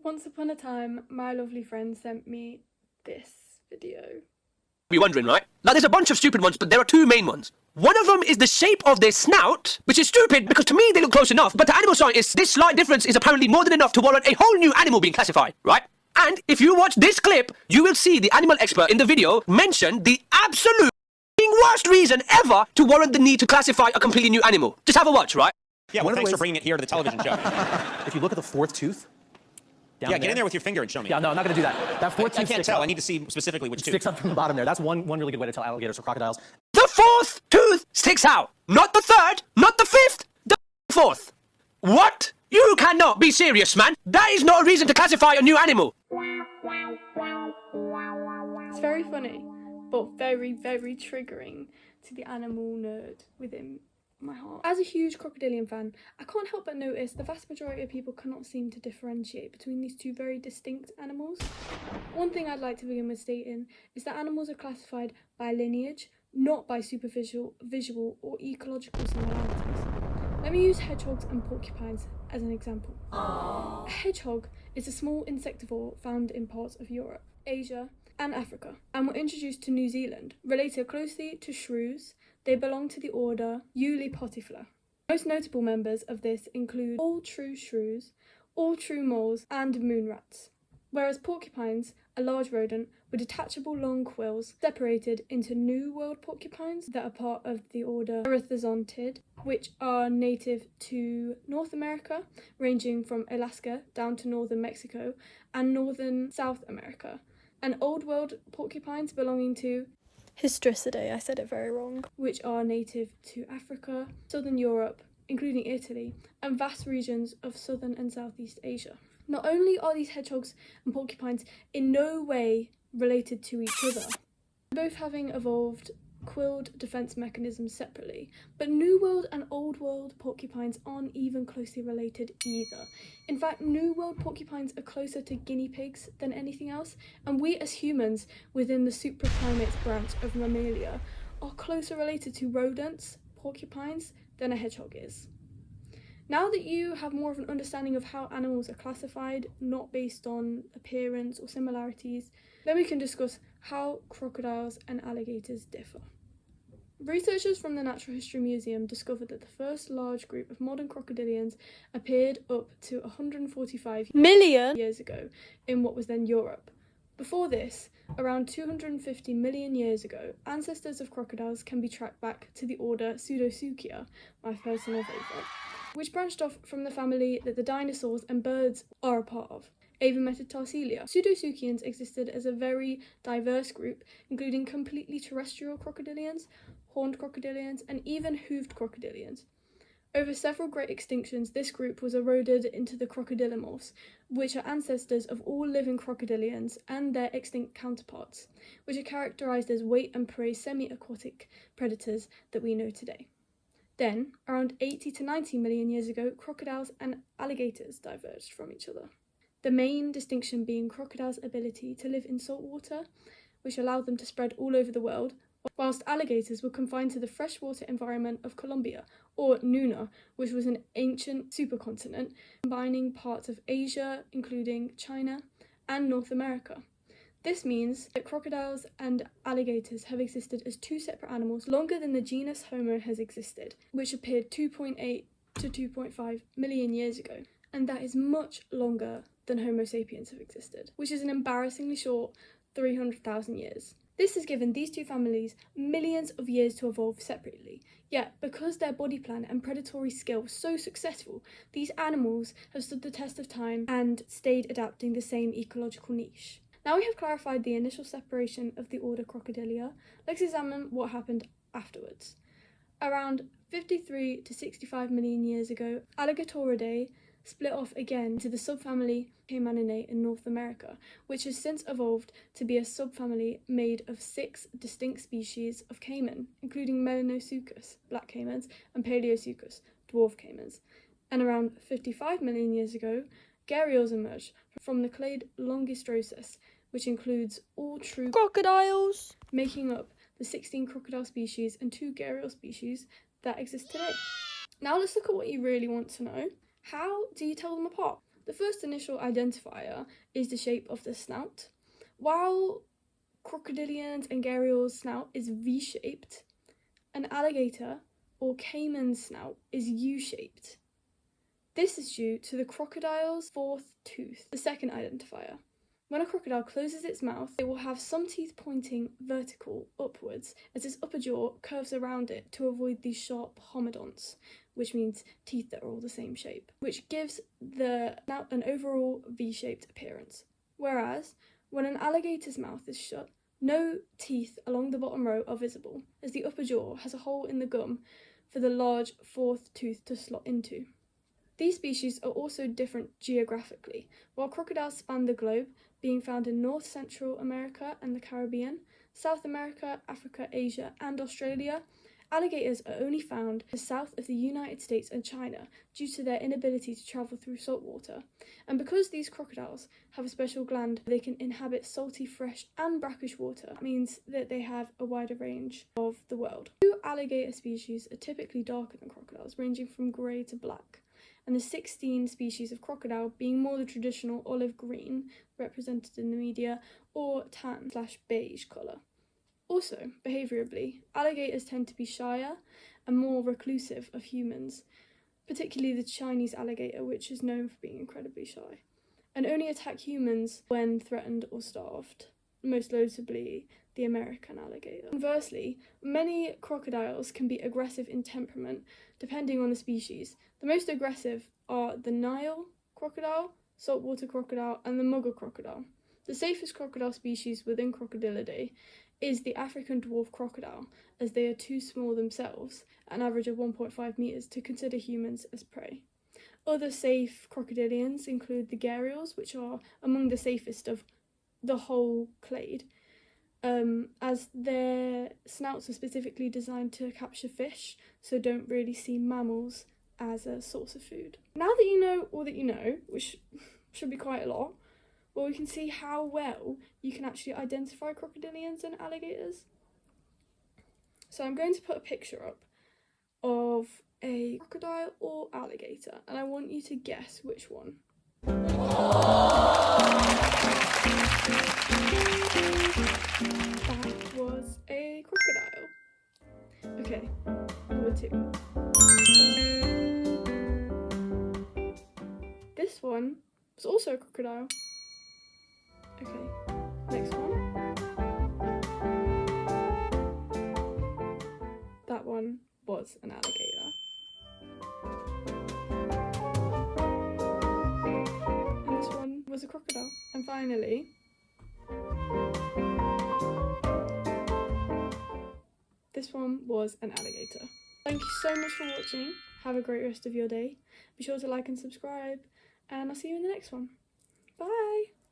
Once upon a time, my lovely friend sent me this video. You're wondering, right? Now, there's a bunch of stupid ones, but there are two main ones. One of them is the shape of their snout, which is stupid because to me they look close enough, but to animal scientists, this slight difference is apparently more than enough to warrant a whole new animal being classified, right? And if you watch this clip, you will see the animal expert in the video mention the absolute worst reason ever to warrant the need to classify a completely new animal. Just have a watch, right? Yeah, well, thanks for bringing it here to the television show. If you look at the fourth tooth, yeah, get in there with your finger and show me. Yeah, no, I'm not going to do that. That fourth tooth I can't sticks tell. up. I need to see specifically which tooth. Sticks up from the bottom there. That's one really good way to tell alligators or crocodiles. The fourth tooth sticks out. Not the third, not the fifth, the fourth. What? You cannot be serious, man. That is not a reason to classify a new animal. It's very funny, but very, very triggering to the animal nerd within my heart. As a huge crocodilian fan, I can't help but notice the vast majority of people cannot seem to differentiate between these two very distinct animals. One thing I'd like to begin with stating is that animals are classified by lineage, not by superficial, visual or ecological similarities. Let me use hedgehogs and porcupines as an example. A hedgehog is a small insectivore found in parts of Europe, Asia and Africa, and were introduced to New Zealand. Related closely to shrews, they belong to the order Eulipotifla. Most notable members of this include all true shrews, all true moles, and moon rats. Whereas porcupines, a large rodent with detachable long quills, separated into New World porcupines that are part of the order Erythozontid, which are native to North America, ranging from Alaska down to northern Mexico, and northern South America. And Old World porcupines belonging to Hystricidae, I said it very wrong, which are native to Africa, southern Europe, including Italy, and vast regions of southern and southeast Asia. Not only are these hedgehogs and porcupines in no way related to each other, both having evolved quilled defense mechanisms separately, but New World and Old World porcupines aren't even closely related either. In fact, New World porcupines are closer to guinea pigs than anything else, and we as humans within the supraprimates branch of Mammalia are closer related to rodents, porcupines, than a hedgehog is. Now that you have more of an understanding of how animals are classified, not based on appearance or similarities, then we can discuss how crocodiles and alligators differ. Researchers from the Natural History Museum discovered that the first large group of modern crocodilians appeared up to 145 million years ago in what was then Europe. Before this, around 250 million years ago, ancestors of crocodiles can be tracked back to the order Pseudosuchia, my personal favourite, which branched off from the family that the dinosaurs and birds are a part of, Avimetatarseglia. Pseudosuchians existed as a very diverse group, including completely terrestrial crocodilians, horned crocodilians, and even hooved crocodilians. Over several great extinctions, this group was eroded into the crocodilomorphs, which are ancestors of all living crocodilians and their extinct counterparts, which are characterised as weight and prey semi-aquatic predators that we know today. Then, around 80 to 90 million years ago, crocodiles and alligators diverged from each other. The main distinction being crocodiles' ability to live in salt water, which allowed them to spread all over the world, whilst alligators were confined to the freshwater environment of Colombia, or Nuna, which was an ancient supercontinent combining parts of Asia, including China, and North America. This means that crocodiles and alligators have existed as two separate animals longer than the genus Homo has existed, which appeared 2.8 to 2.5 million years ago, and that is much longer than Homo sapiens have existed, which is an embarrassingly short 300,000 years. This has given these two families millions of years to evolve separately, yet because their body plan and predatory skill were so successful, these animals have stood the test of time and stayed adapting the same ecological niche. Now we have clarified the initial separation of the order Crocodilia, let's examine what happened afterwards. Around 53 to 65 million years ago, Alligatoridae split off again to the subfamily Caymaninae in North America, which has since evolved to be a subfamily made of 6 distinct species of caiman, including Melanosuchus, black caimans, and Paleosuchus, dwarf caimans. And around 55 million years ago, gharials emerged from the clade Longistrosis, which includes all true crocodiles, making up the 16 crocodile species and 2 gharial species that exist today. Now let's look at what you really want to know. How do you tell them apart? The first initial identifier is the shape of the snout. While crocodilians and gharials' snout is V-shaped, an alligator or caiman's snout is U-shaped. This is due to the crocodile's fourth tooth, the second identifier. When a crocodile closes its mouth, it will have some teeth pointing vertical upwards as its upper jaw curves around it to avoid these sharp homodonts, which means teeth that are all the same shape, which gives the snout an overall V-shaped appearance. Whereas, when an alligator's mouth is shut, no teeth along the bottom row are visible, as the upper jaw has a hole in the gum for the large fourth tooth to slot into. These species are also different geographically. While crocodiles span the globe, being found in North Central America and the Caribbean, South America, Africa, Asia, and Australia, alligators are only found south of the United States and China due to their inability to travel through salt water. And because these crocodiles have a special gland, they can inhabit salty, fresh, and brackish water. That means that they have a wider range of the world. 2 alligator species are typically darker than crocodiles, ranging from grey to black, and the 16 species of crocodile being more the traditional olive green represented in the media, or tan/beige colour. Also, behaviourally, alligators tend to be shyer and more reclusive of humans, particularly the Chinese alligator, which is known for being incredibly shy, and only attack humans when threatened or starved, most notably the American alligator. Conversely, many crocodiles can be aggressive in temperament depending on the species. The most aggressive are the Nile crocodile, saltwater crocodile, and the mugger crocodile. The safest crocodile species within Crocodilidae is the African dwarf crocodile, as they are too small themselves, an average of 1.5 metres, to consider humans as prey. Other safe crocodilians include the gharials, which are among the safest of the whole clade, as their snouts are specifically designed to capture fish, so don't really see mammals as a source of food. Now that you know all that you know, which should be quite a lot, well, we can see how well you can actually identify crocodilians and alligators. So I'm going to put a picture up of a crocodile or alligator, and I want you to guess which one. That was a crocodile. Okay, number 2. This one was also a crocodile. Okay, next one. That one was an alligator. And this one was a crocodile. And finally, this one was an alligator. Thank you so much for watching. Have a great rest of your day. Be sure to like and subscribe, and I'll see you in the next one. Bye!